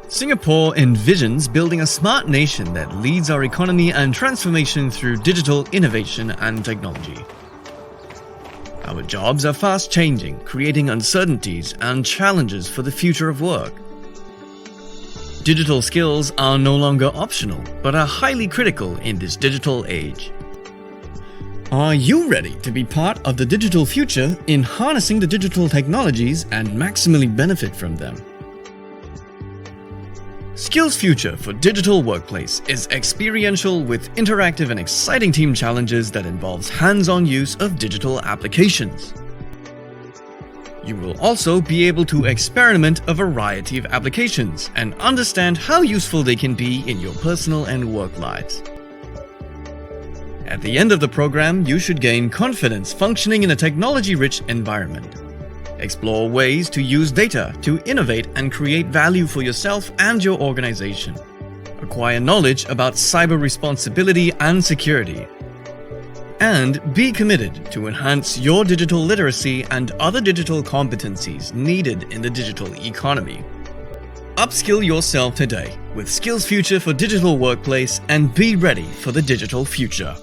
Singapore envisions building a smart nation that leads our economy and transformation through digital innovation and technology. Our jobs are fast changing, creating uncertainties and challenges for the future of work. Digital skills are no longer optional, but are highly critical in this digital age. Are you ready to be part of the digital future in harnessing the digital technologies and maximally benefit from them? SkillsFuture for Digital Workplace is experiential with interactive and exciting team challenges that involves hands-on use of digital applications. You will also be able to experiment a variety of applications and understand how useful they can be in your personal and work lives. At the end of the program, you should gain confidence functioning in a technology-rich environment. Explore ways to use data to innovate and create value for yourself and your organization. Acquire knowledge about cyber responsibility and security. And be committed to enhance your digital literacy and other digital competencies needed in the digital economy. Upskill yourself today with SkillsFuture for Digital Workplace and be ready for the digital future.